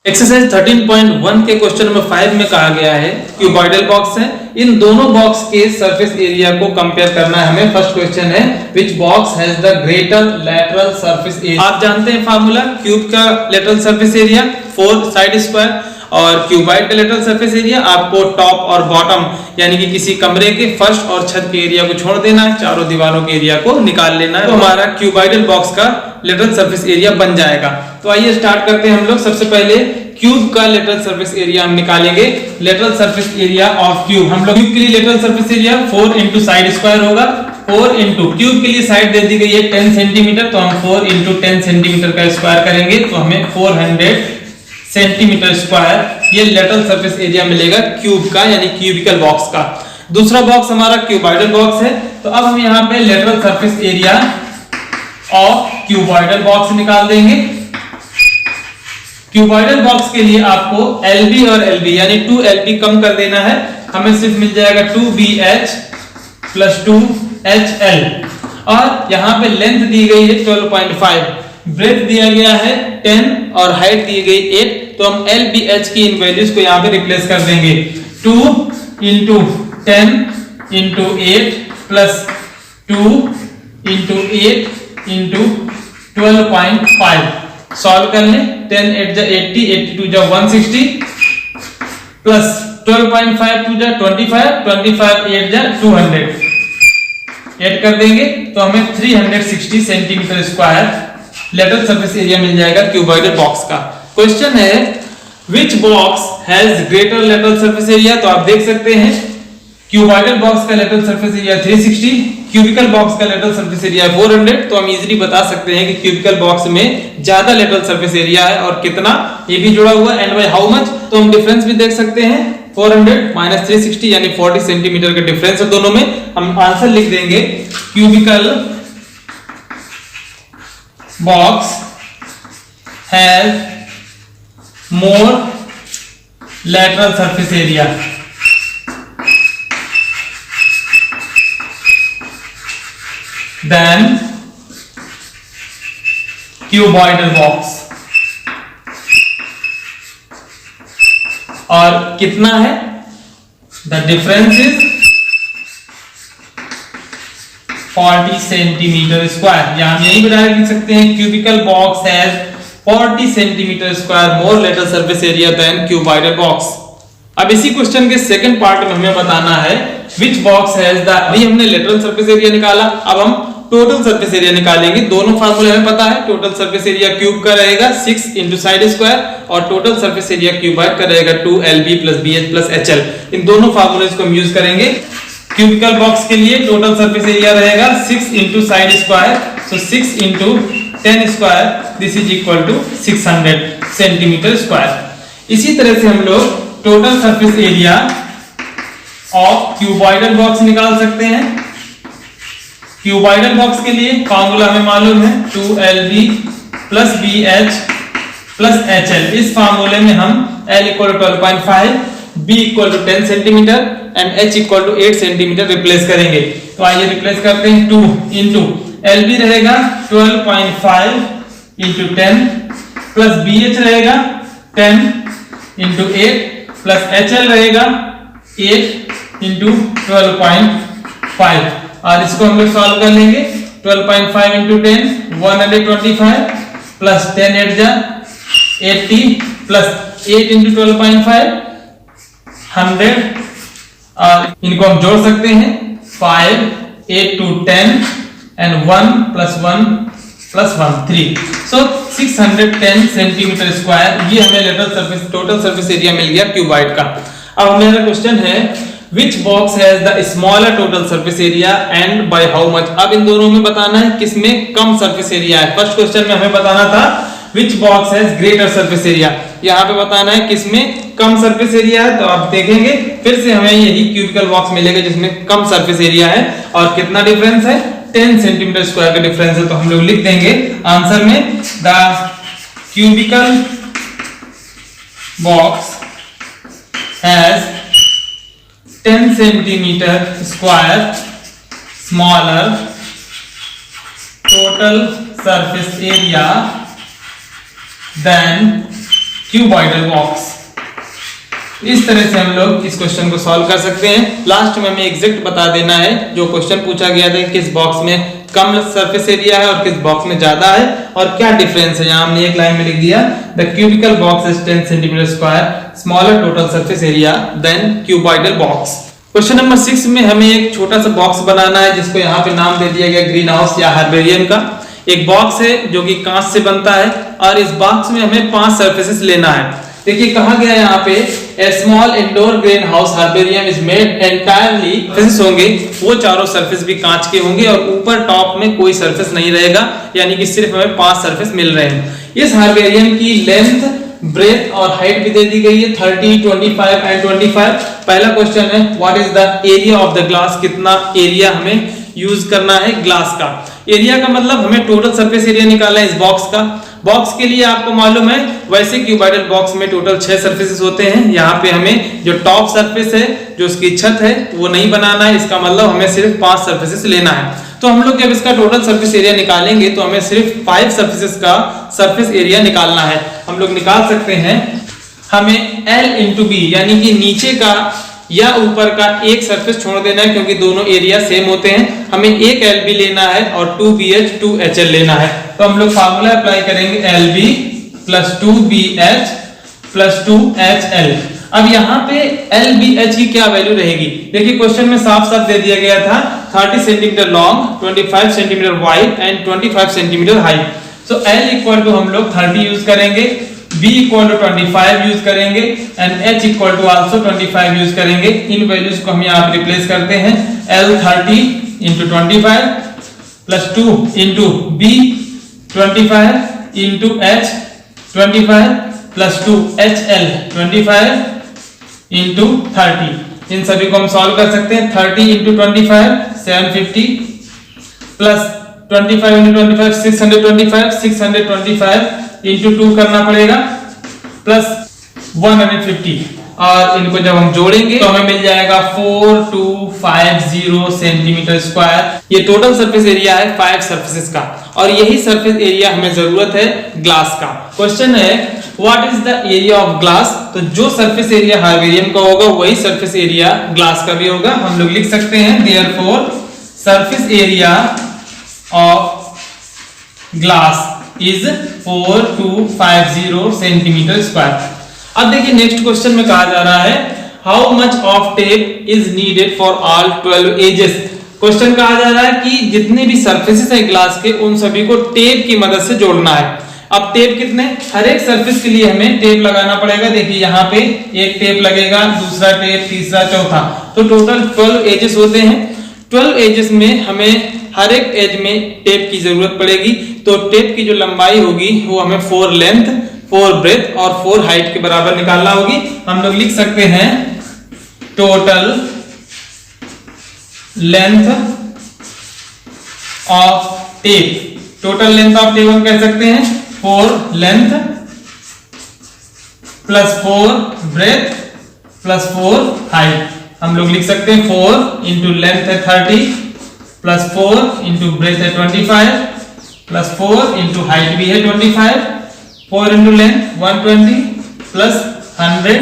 Exercise 13.1 के question number 5 में कहा गया है क्यूबॉइडल बॉक्स है, इन दोनों बॉक्स के सरफेस एरिया को कंपेयर करना है हमें। फर्स्ट क्वेश्चन है which box has the greater lateral surface area. आप जानते हैं फार्मूला, क्यूब का lateral surface area 4 side square और क्यूबॉइड का लैटरल सरफेस एरिया आपको टॉप और बॉटम यानी कि किसी कमरे के फर्श और छत के एरिया को छोड़ देना है, चारों दीवारों के एरिया को निकाल लेना है, तो हमारा क्यूबॉइडल बॉक्स का लैटरल सरफेस एरिया बन जाएगा। तो आइए स्टार्ट करते हैं हम लोग। सबसे पहले क्यूब का लैटरल सरफेस एरिया हम निकालेंगे। Lateral surface area of cube, हम लोग क्यूब के लिए lateral surface area 4 into side square होगा। 4 इंटू क्यूब के लिए साइड दे दी गई है 10 सेंटीमीटर, तो हम 4 इंटू 10 सेंटीमीटर का स्क्वायर करेंगे तो हमें 400 सेंटीमीटर स्क्वायर ये लैटरल सरफेस एरिया मिलेगा क्यूब का यानी क्यूबिकल बॉक्स का। दूसरा बॉक्स हमारा क्यूबॉइडल बॉक्स है, तो अब हम यहाँ पे lateral surface area of cuboidal box निकाल देंगे। क्यूबॉइडल बॉक्स के लिए आपको LB और LB यानी 2LB कम कर देना है, हमें सिर्फ मिल जाएगा 2BH प्लस 2HL और यहाँ पे लेंथ दी गई है 12.5, ब्रेथ दिया गया है 10 और हाइट दी गई 8, तो हम LBH की इन वैल्यूज को यहाँ पे रिप्लेस कर देंगे। 2 into 10 into 8 plus 2 into 8 into 12.5 solve कर लें। 10 8 जा 80, 82 जा 160 प्लस 12.5 2 जा 25, 25 8 जा 200 ऐड कर देंगे तो हमें 360 centimetre square lateral surface area मिल जाएगा क्यूबॉइडल बॉक्स का। क्वेश्चन है which box has greater lateral surface area. तो आप देख सकते हैं क्यूबॉइडल बॉक्स का lateral surface area 360, cubical box का लैटरल सरफेस एरिया 400, तो हम इजीली बता सकते हैं कि क्यूबिकल बॉक्स में ज्यादा लैटरल सरफेस एरिया है और कितना ये भी जुड़ा हुआ है एंड बाय हाउ मच, तो हम डिफरेंस भी देख सकते हैं 400 माइनस 360 यानी 40 सेंटीमीटर का डिफरेंस है दोनों में। हम आंसर लिख देंगे cubical box has more lateral surface area than cuboidal box. और कितना है? The difference is 40 centimetre square. यहां हम यही बताया लिख सकते हैं cubical box has 40 centimetre square more lateral surface area than cuboidal box. अब इसी क्वेश्चन के सेकंड पार्ट में हमें बताना है व्हिच बॉक्स हैज द, अभी हमने लैटरल सरफेस एरिया निकाला, अब हम टोटल सरफेस एरिया निकालेंगे। दोनों फार्मूले हमें पता है, टोटल सरफेस एरिया क्यूब का रहेगा 6 इंटू साइड स्क्वायर और टोटल सरफेस एरिया क्यूबॉइड का रहेगा 2LB plus BH plus HL। इन दोनों फार्मूलेस को हम यूज करेंगे। क्यूबिकल बॉक्स के लिए टोटल सरफेस एरिया रहेगा 6 इंटू साइड स्क्वायर, तो 6 into 10 square this is equal to 600 centimetre square. इसी तरह से हम लोग total surface area of cuboidal box निकाल सकते हैं। क्यूबॉइडल बॉक्स के लिए फार्मूला हमें मालूम है 2LB plus BH plus HL। इस फार्मूले में हम L equal to 12.5, B equal to 10 centimetre and H equal to 8 centimetre replace करेंगे। तो आइए रिप्लेस करते हैं। 2 इंटू LB रहेगा 12.5 इंटू 10 प्लस BH रहेगा 10 इंटू 8 प्लस HL रहेगा 8 इंटू 12.5 और इसको हम लोग सॉल्व कर लेंगे। 12.5 इंटू 10 125 प्लस 10 8 जा 80 प्लस 8 इंटू 12.5 100 और इनको हम जोड़ सकते हैं 5 8 to 10 and 1 plus 1 plus 1 3, so 610 centimetre square ये हमें lateral surface total surface area मिल गया क्यूबॉइड का। अब मेरा क्वेश्चन है which box has the smaller total surface area and by how much। अब इन दोनों में बताना है किसमें कम सरफेस एरिया है। फर्स्ट क्वेश्चन में हमें बताना था which box has greater surface area, यहाँ पे बताना है किसमें कम सरफेस एरिया है। तो आप देखेंगे फिर से हमें यही क्यूबिकल बॉक्स मिलेगा जिसमें कम सरफेस एरिया है और कितना डिफरेंस है 10 सेंटीमीटर स्क्वायर का डिफरेंस है। तो हम लोग लिख देंगे आंसर में the cubical box has 10 centimetre square smaller total surface area than cuboidal box. इस तरह से हम लोग इस क्वेश्चन को सॉल्व कर सकते हैं। लास्ट में हमें एग्जैक्ट बता देना है जो क्वेश्चन पूछा गया था, किस बॉक्स में कम सरफेस एरिया है और किस बॉक्स में ज्यादा है और क्या डिफरेंस है। यहाँ हमने एक लाइन में लिख दिया, the cubical box is 10 centimetre square smaller total surface area than cuboidal box. Question number 6 में हमें एक छोटा सा बॉक्स बनाना है जिसको यहाँ पे नाम दे दिया गया ग्रीन हाउस या हर्बेरियम का। एक बॉक्स है जो कि कांच से बनता है और इस बॉक्स में हमें 5 सरफेसेस लेना है। देखिए कहा गया है यहाँ पे a small indoor greenhouse herbarium is made entirely surface होंगे, वो चारों सरफेस भी कांच के होंगे और ऊपर टॉप में कोई सरफेस नहीं रहेगा, यानी कि सिर्फ हमें 5 सरफेस मिल रहे हैं। इस हर्बेरियम की लेंथ, ब्रेथ और हाइट भी दे दी गई है 30, 25 एंड 25। पहला क्वेश्चन है what is the area of the glass, कितना एरिया हमें यूज करना है ग्लास का। एरिया का मतलब हमें टोटल सरफेस एरिया निकालना है इस बॉक्स का। बॉक्स के लिए आपको मालूम है वैसे क्यूबॉइडल बॉक्स में टोटल 6 सरफेसेस होते हैं। यहाँ पे हमें जो टॉप सरफेस है, जो उसकी छत है, वो नहीं बनाना है। इसका मतलब हमें सिर्फ 5 सरफेसेस लेना है। तो हम लोग जब इसका टोटल सरफेस एरिया निकालेंगे तो हमें सिर्फ 5 सरफेसेस का सरफेस एरिया निकालना है। हम लोग निकाल सकते हैं, हमें L इंटू बी यानी कि नीचे का या ऊपर का एक सरफेस छोड़ देना है क्योंकि दोनों एरिया सेम होते हैं। हमें एक LB लेना है और 2BH 2HL लेना है। तो हम लोग फार्मूला अप्लाई करेंगे LB plus 2BH plus 2HL। अब यहाँ पे LBH की क्या वैल्यू रहेगी, देखिए क्वेश्चन में साफ साफ दे दिया गया था 30 centimetre long, 25 centimetre wide and 25 centimetre height. So L equal to हम लोग 30 यूज करेंगे, B इक्वल टू 25 यूज करेंगे and H equal to also 25 use करेंगे। इन वैल्यूज को हम यहाँ रिप्लेस करते हैं। L 30 into 25 plus 2 into B 25 into H 25 plus 2 HL 25 into 30। इन सभी को हम सॉल्व कर सकते हैं। 30 इंटू 25 750 प्लस 25 इंटू 25 625 625 इंटू 2 करना पड़ेगा प्लस 150 और इनको जब हम जोड़ेंगे तो हमें मिल जाएगा 4250 सेंटीमीटर स्क्वायर। ये टोटल सरफेस एरिया है 5 सरफेसेस का और यही सरफेस एरिया हमें जरूरत है ग्लास का। क्वेश्चन है what is the area of glass, तो जो सरफेस एरिया हर्बेरियम का होगा वही सरफेस एरिया ग्लास का भी होगा। हम लोग लिख सकते हैं therefore surface area of glass is 4250 centimetre square. अब देखिए नेक्स्ट क्वेश्चन में कहा जा रहा है how much of tape is needed for all 12 edges. Question कहा जा रहा है कि जितने भी सरफेसेस है ग्लास के उन सभी को टेप की मदद से जोड़ना है। अब टेप कितने, हर एक सरफेस के लिए हमें टेप लगाना पड़ेगा। देखिए यहाँ पे एक टेप लगेगा, दूसरा टेप, तीसरा, चौथा, तो टोटल 12 एजेस होते हैं। 12 एजेस में हमें हर एक एज में टेप की जरूरत पड़ेगी। तो टेप की जो लंबाई होगी वो हमें 4 लेंथ, 4 ब्रेथ और 4 हाइट के बराबर निकालना होगी। हम लोग लिख सकते हैं total length of tape. Total length of tape हम कह सकते हैं 4 length plus 4 breadth plus 4 height. हम लोग लिख सकते हैं 4 इंटू लेंथ है 30 प्लस 4 इंटू ब्रेथ है 25 प्लस 4 इंटू हाइट भी है 25, 4 इंटू लेंथ 120 प्लस 100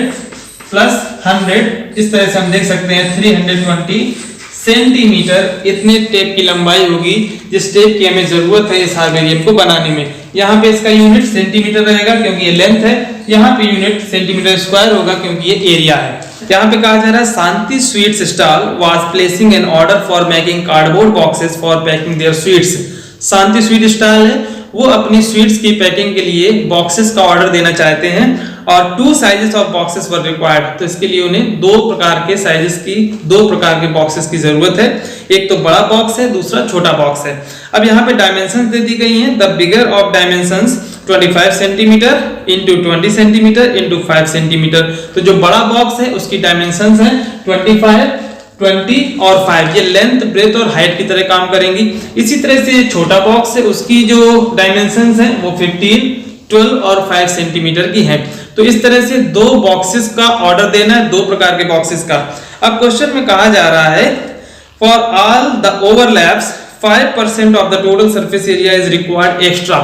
प्लस 100। इस तरह से हम देख सकते हैं 320 सेंटीमीटर इतने टेप की लंबाई होगी जिस टेप की हमें जरूरत है इस हर्बेरियम को बनाने में। यहाँ पे इसका यूनिट सेंटीमीटर रहेगा क्योंकि ये लेंथ है, यहाँ पे यूनिट सेंटीमीटर स्क्वायर होगा क्योंकि ये एरिया है। यहाँ पे कहा जा रहा है Shanti sweets stall was placing an order for making cardboard boxes for packing their sweets. Shanti sweet stall है, वो अपनी स्वीट्स की पैकिंग के लिए बॉक्सेस का ऑर्डर देना चाहते हैं और 2 sizes of boxes were required. तो इसके लिए उन्हें 2 प्रकार के साइजेस की, 2 प्रकार के बॉक्सेस की जरूरत है। एक तो बड़ा बॉक्स है, दूसरा छोटा बॉक्स है। अब यहाँ पे डायमेंशंस दे दी गई हैं। The bigger of dimensions 25 centimetre into 20 centimetre into 5 centimetre. तो जो बड़ा बॉक्स है उसकी डायमेंशंस है 25, 20 और 5। ये लेंथ, ब्रेथ और हाइट की तरह काम करेंगी। इसी तरह से छोटा बॉक्स है, उसकी जो डायमेंशंस हैं वो 15, 12 और 5 सेंटीमीटर की है। तो इस तरह से 2 बॉक्सेस का ऑर्डर देना है, 2 प्रकार के बॉक्सेस का। अब क्वेश्चन में कहा जा रहा है for all the overlaps 5% of the total surface area is required extra.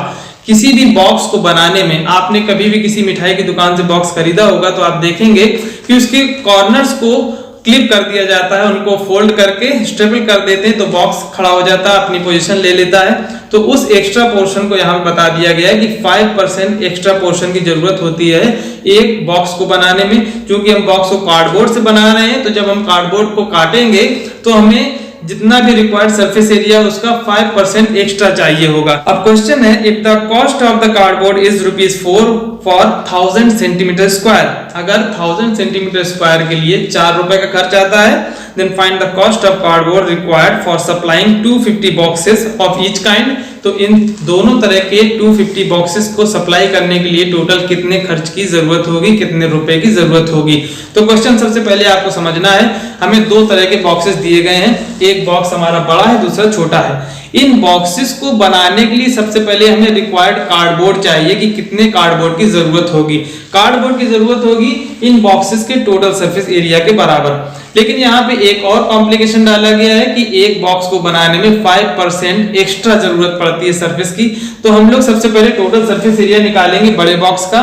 किसी भी बॉक्स को बनाने में, आपने कभी भी किसी मिठाई की दुकान से बॉक्स खरीदा होगा तो आप देखेंगे कि उसके कॉर्नर्स को क्लिप कर दिया जाता है, उनको फोल्ड करके स्टेपल कर देते हैं तो बॉक्स खड़ा हो जाता है, अपनी पोजीशन ले लेता है। तो उस एक्स्ट्रा पोर्शन को यहाँ बता दिया गया है कि 5% एक्स्ट्रा पोर्शन की जरूरत होती है एक बॉक्स को बनाने में। क्योंकि हम बॉक्स को कार्डबोर्ड से बना रहे हैं, तो जब हम कार्डबोर्ड को काटेंगे तो हमें जितना भी रिक्वायर्ड सरफेस एरिया उसका 5% एक्स्ट्रा चाहिए होगा। अब क्वेश्चन है, if the cost of the cardboard is ₹4 for 1000 centimetre square, अगर 1000 सेंटीमीटर स्क्वायर के लिए 4 रुपए का खर्च आता है, then find the cost of cardboard required for supplying 250 boxes of each kind. तो इन दोनों तरह के 250 बॉक्सेस को सप्लाई करने के लिए टोटल कितने खर्च की जरूरत होगी, कितने रुपए की जरूरत होगी। तो क्वेश्चन सबसे पहले आपको समझना है, हमें दो तरह के बॉक्सेस दिए गए हैं, एक बॉक्स हमारा बड़ा है, दूसरा छोटा है। इन बॉक्सेस को बनाने के लिए सबसे पहले हमें रिक्वायर्ड कार्डबोर्ड चाहिए कि कितने कार्डबोर्ड की जरूरत होगी। कार्डबोर्ड की जरूरत होगी इन बॉक्सेस के टोटल सरफेस एरिया के बराबर। लेकिन यहाँ पे एक और कॉम्प्लिकेशन डाला गया है कि एक बॉक्स को बनाने में 5% एक्स्ट्रा जरूरत पड़ती है सरफेस की। तो हम लोग सबसे पहले टोटल सरफेस एरिया निकालेंगे बड़े बॉक्स का,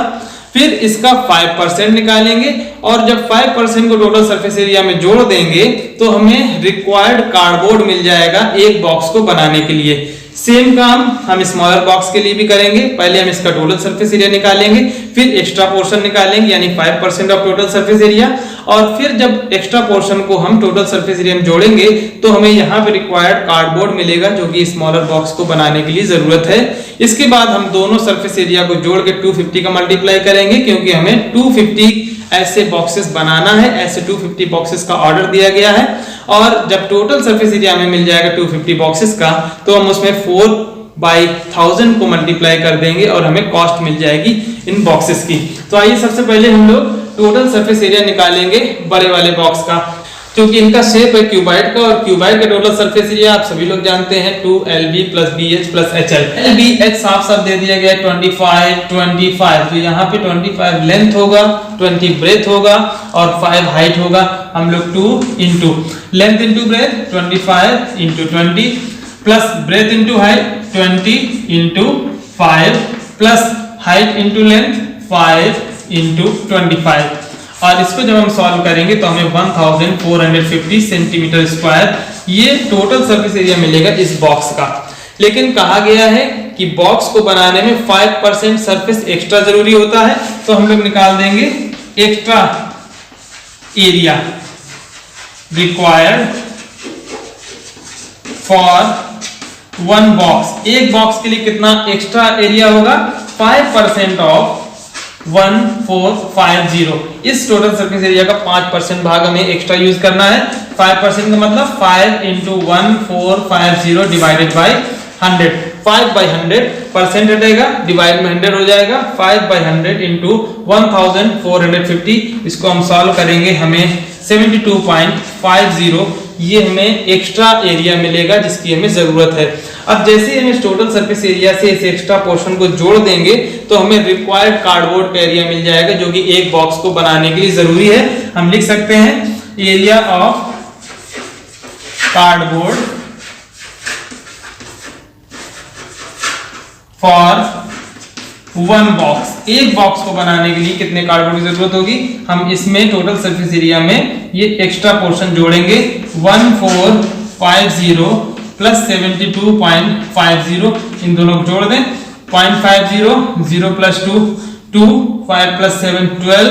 फिर इसका 5% निकालेंगे, और जब 5% को टोटल सरफेस एरिया में जोड़ देंगे तो हमें रिक्वायर्ड कार्डबोर्ड मिल जाएगा एक बॉक्स को बनाने के लिए। सेम काम हम स्मॉलर बॉक्स के लिए भी करेंगे। पहले हम इसका टोटल सरफेस एरिया निकालेंगे, फिर एक्स्ट्रा पोर्शन निकालेंगे यानी 5% ऑफ टोटल सरफेस एरिया, और फिर जब एक्स्ट्रा पोर्शन को हम टोटल सरफेस एरिया में जोड़ेंगे तो हमें यहाँ पे रिक्वायर्ड कार्डबोर्ड मिलेगा जो कि स्मॉलर बॉक्स को बनाने के लिए जरूरत है। इसके बाद हम दोनों सरफेस एरिया को जोड़ के 250 का मल्टीप्लाई करेंगे, क्योंकि हमें 250 ऐसे बॉक्सेस बनाना है, ऐसे 250 बॉक्सेस का ऑर्डर दिया गया है। और जब टोटल सरफेस एरिया हमें मिल जाएगा 250 बॉक्सेस का, तो हम उसमें 4/1000 को मल्टीप्लाई कर देंगे और हमें कॉस्ट मिल जाएगी इन बॉक्सेस की। तो आइए सबसे पहले हम लोग टोटल सरफेस एरिया निकालेंगे बड़े वाले बॉक्स का, क्योंकि इनका शेप है क्यूबाइड का, और क्यूबाइड का टोटल सरफेस एरिया आप सभी लोग जानते हैं 2LB + BH + HL। LBH साफ साफ दे दिया गया है 25। तो यहाँ पे 25 लेंथ होगा, 20 ब्रेथ होगा और 5 हाइट होगा। हम लोग 2 into length into breadth 25 into 20 plus breadth into height 20 into 5 plus height into length 5 into 25। और इसको जब हम सॉल्व करेंगे तो हमें 1450 सेंटीमीटर स्क्वायर ये टोटल सरफेस एरिया मिलेगा इस बॉक्स का। लेकिन कहा गया है कि बॉक्स को बनाने में 5% सरफेस एक्स्ट्रा जरूरी होता है, तो हम लोग निकाल देंगे extra area required for one box. एक बॉक्स के लिए कितना एक्स्ट्रा एरिया होगा, 5% ऑफ 1450। इस टोटल सरफेस एरिया का 5% भाग हमें एक्स्ट्रा यूज करना है। 5% का मतलब 5 इंटू 1450 डिवाइडेड बाई 100। 5/100% हटेगा, डिवाइड में 100 हो जाएगा। 5/100 इंटू 1450, इसको हम सॉल्व करेंगे, हमें 72.50 ये हमें एक्स्ट्रा एरिया मिलेगा जिसकी हमें जरूरत है। अब जैसे हम इस टोटल सरफेस एरिया से इस एक्स्ट्रा पोर्शन को जोड़ देंगे तो हमें रिक्वायर्ड कार्डबोर्ड का एरिया मिल जाएगा जो कि एक बॉक्स को बनाने के लिए जरूरी है। हम लिख सकते हैं area of cardboard for one box. एक बॉक्स को बनाने के लिए कितने कार्डबोर्ड की जरूरत होगी, हम इसमें टोटल सरफेस एरिया में ये एक्स्ट्रा पोर्शन जोड़ेंगे 1450 प्लस 72.50, इन दोनों को जोड़ दें 0.50, 0 + 2 2, 5 + 7 12,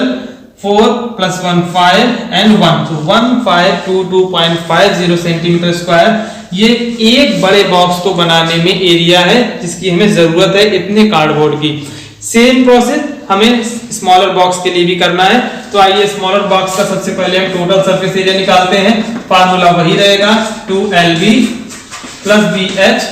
4 + 1 5 and 1, तो 1522.50 सेंटीमीटर स्क्वायर ये एक बड़े बॉक्स को बनाने में एरिया है जिसकी हमें जरूरत है इतने कार्डबोर्ड की। सेम प्रोसेस हमें स्मॉलर बॉक्स के लिए भी करना है। तो आइए स्मॉलर बॉक्स का सबसे पहले हम टोटल सरफेस एरिया निकालते हैं। फार्मूला वही रहेगा 2LB + BH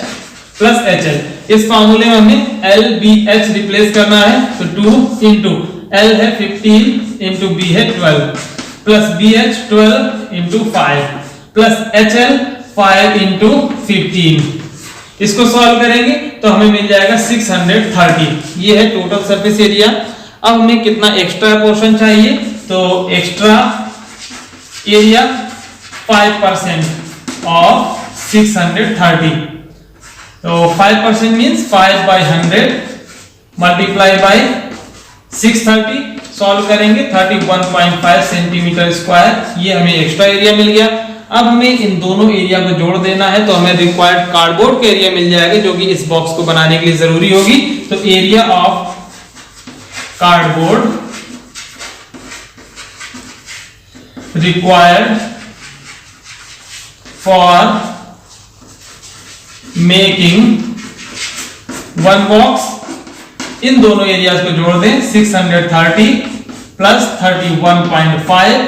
+ HL। इस फार्मूले में हमें LBH रिप्लेस करना है, तो 2 इंटू L है 15 इंटू B है 12 plus BH 12 into 5 plus HL 5 into 15। इसको सॉल्व करेंगे तो हमें मिल जाएगा 630। ये है टोटल सरफेस एरिया। अब हमें कितना एक्स्ट्रा पोर्शन चाहिए, तो एक्स्ट्रा एरिया 5% ऑफ 630, तो 5% मींस 5/100 मल्टीप्लाई बाय 630, सॉल्व करेंगे 31.5 सेंटीमीटर स्क्वायर, ये हमें एक्स्ट्रा एरिया मिल गया। अब हमें इन दोनों एरिया को जोड़ देना है, तो हमें रिक्वायर्ड कार्डबोर्ड का एरिया मिल जाएगा जो कि इस बॉक्स को बनाने के लिए जरूरी होगी। तो area of cardboard required for making one box, इन दोनों एरियाज को जोड़ दें 630 प्लस 31.5,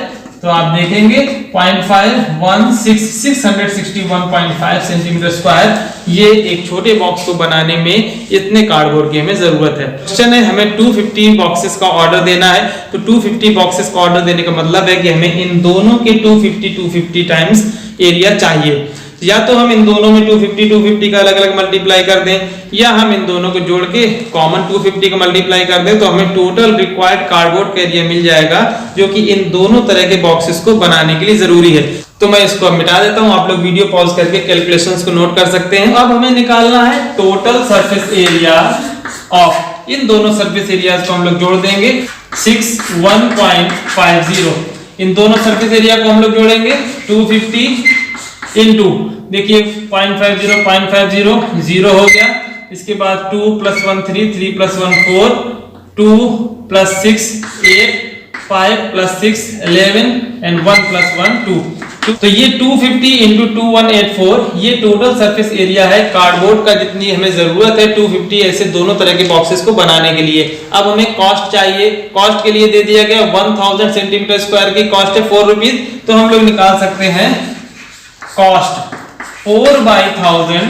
तो आप देखेंगे 661.5 सेंटीमीटर स्क्वायर। ये एक छोटे बॉक्स को बनाने में इतने कार्डबोर्ड की हमें जरूरत है। क्वेश्चन है हमें 250 बॉक्सेस का ऑर्डर देना है, तो 250 बॉक्सेस का ऑर्डर देने का मतलब है कि हमें इन दोनों के 250 टाइम्स एरिया चाहिए। या तो हम इन दोनों में 250 का अलग अलग मल्टीप्लाई कर दें, या हम इन दोनों को जोड़ के कॉमन 250 का मल्टीप्लाई कर दें, तो हमें टोटल रिक्वायर्ड कार्डबोर्ड का एरिया मिल जाएगा जो कि इन दोनों तरह के बॉक्सेस को बनाने के लिए जरूरी है। तो मैं इसको मिटा देता हूं, आप लोग वीडियो पॉज करके कैलकुलेशंस को नोट कर सकते हैं। अब हमें निकालना है टोटल सरफेस एरिया ऑफ, इन दोनों सरफेस एरियाज को हम लोग जोड़ देंगे 61.50, इन दोनों सरफेस एरिया को हम लोग जोड़ेंगे 250 इनटू, देखिए 0.50 0 हो गया, इसके बाद 2 + 1 3 3 + 1 4 2 + 6 8 5 + 6 11 and 1 + 1 2, तो ये 250 इनटू 2184 ये टोटल सरफेस एरिया है कार्डबोर्ड का, जितनी हमें जरूरत है 250 ऐसे दोनों तरह के बॉक्सेस को बनाने के लिए। अब हमें कॉस्ट चाहिए, कॉस्ट के लिए दे दिया गया 1000 सेंटीमीटर स्क्वायर की कॉस्ट है 4 रुपीज, तो हम लोग निकाल सकते हैं कॉस्ट 4/1000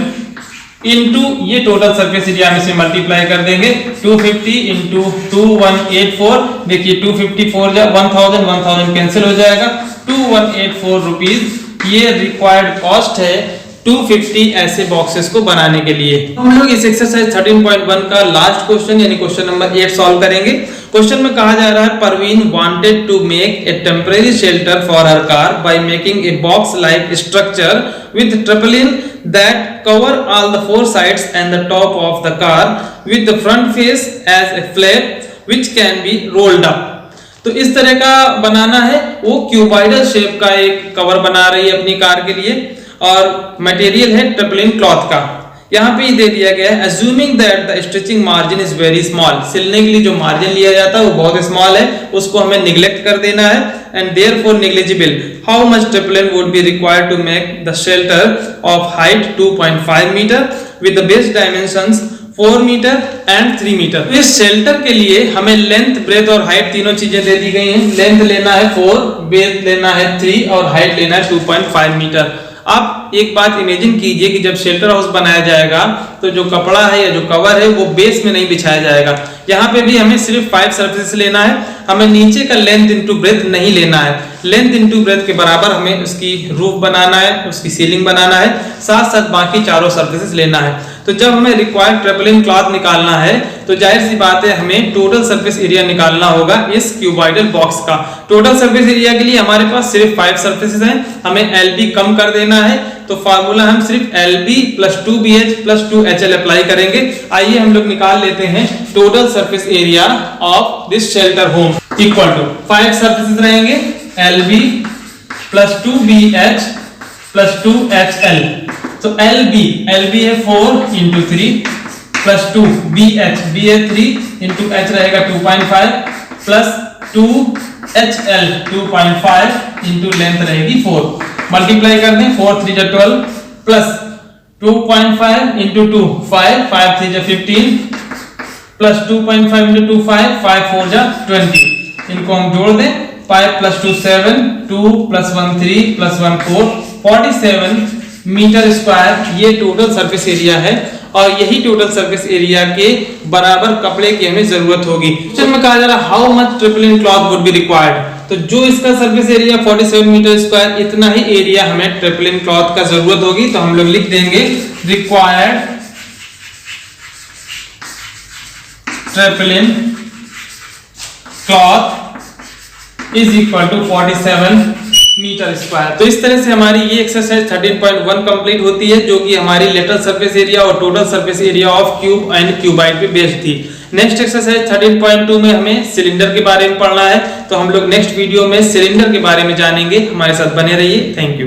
इनटू ये टोटल सरफेस एरिया में से मल्टीप्लाई कर देंगे 250 इनटू 2184, देखिए 250 4 जा 1000 कैंसिल हो जाएगा, 2184 रुपीज ये रिक्वायर्ड कॉस्ट है 250 ऐसे बॉक्सेस को बनाने के लिए। हम लोग इस एक्सरसाइज 13.1 का लास्ट क्वेश्चन यानी क्वेश्चन नंबर 8 सॉल्व करेंगे। क्वेश्चन में कहा जा रहा है Parveen wanted to make a temporary shelter for her car by making a box like structure with tarpaulin that cover all the 4 sides and the top of the car with the front face as a flap which can be rolled up. तो इस तरह का बनाना है, वो cuboidal shape का एक cover बना रही है अपनी कार के लिए और मटेरियल है ट्रिपलिन क्लॉथ का। यहाँ पे दे दिया गया है assuming that the stitching margin is very small, सिलने के लिए जो मार्जिन लिया जाता है वो बहुत स्मॉल है, उसको हमें निगलेक्ट कर देना है and therefore negligible, how much ट्रिपलिन would be required to make the shelter of height 2.5 meter with the base dimensions 4 metre and 3 metre. तो इस शेल्टर के लिए हमें लेंथ ब्रेथ और हाइट तीनों चीजें दे दी गई हैं। लेंथ लेना है 4, ब्रेथ लेना है 3 और हाइट लेना है 2.5 मीटर। आप एक बात इमेजिन कीजिए कि जब शेल्टर हाउस बनाया जाएगा तो जो कपड़ा है या जो कवर है वो बेस में नहीं बिछाया जाएगा। यहाँ पे भी हमें सिर्फ 5 सरफेस लेना है, हमें नीचे का लेंथ इनटू ब्रेथ नहीं लेना है। लेंथ इनटू ब्रेथ के बराबर हमें उसकी रूफ बनाना है, उसकी सीलिंग बनाना है, साथ साथ बाकी चारों सरफेसेस लेना है। तो जब हमें रिक्वायर्ड ट्रिपलिन क्लॉथ निकालना है तो जाहिर सी बात है हमें टोटल सरफेस एरिया निकालना होगा इस क्यूबॉइडल बॉक्स का। टोटल सरफेस एरिया के लिए हमारे पास सिर्फ 5 सरफेसेस हैं, हमें LB कम कर देना है, तो फार्मूला हम सिर्फ LB + 2BH + 2HL अप्लाई करेंगे। आइए हम लोग निकाल लेते हैं total surface area of this shelter home equal to 5 surfaces रहेंगे LB + 2BH + 2HL। तो LB है 4 × 3 + 2 BH है 3 × H रहेगा 2.5 + 2HL 2.5 × लेंथ रहेगी 4। मल्टीप्लाई कर दें 4 × 3 = 12 प्लस 2.5 × 2 5 5 × 3 = 15 प्लस 2.5 × 2 5 5 4 = 20। इनको हम जोड़ दें 5 + 2 7 2 + 1 3 + 1 4 47 मीटर स्क्वायर ये टोटल सरफेस एरिया है और यही टोटल सरफेस एरिया के बराबर कपड़े की हमें जरूरत होगी। क्वेश्चन में कहा जा रहा है how much tarpaulin cloth would be required, तो जो इसका सरफेस एरिया 47 मीटर स्क्वायर इतना ही एरिया हमें ट्रिपलिन क्लॉथ का जरूरत होगी। तो हम लोग लिख देंगे required tarpaulin cloth is equal to 47 metre square. तो इस तरह से हमारी ये एक्सरसाइज 13.1 कंप्लीट होती है जो कि हमारी लेटरल सरफेस एरिया और total surface area of cube and cuboid पे बेस्ड थी। नेक्स्ट एक्सरसाइज 13.2 में हमें सिलेंडर के बारे में पढ़ना है, तो हम लोग नेक्स्ट वीडियो में सिलेंडर के बारे में जानेंगे। हमारे साथ बने रहिए। Thank you.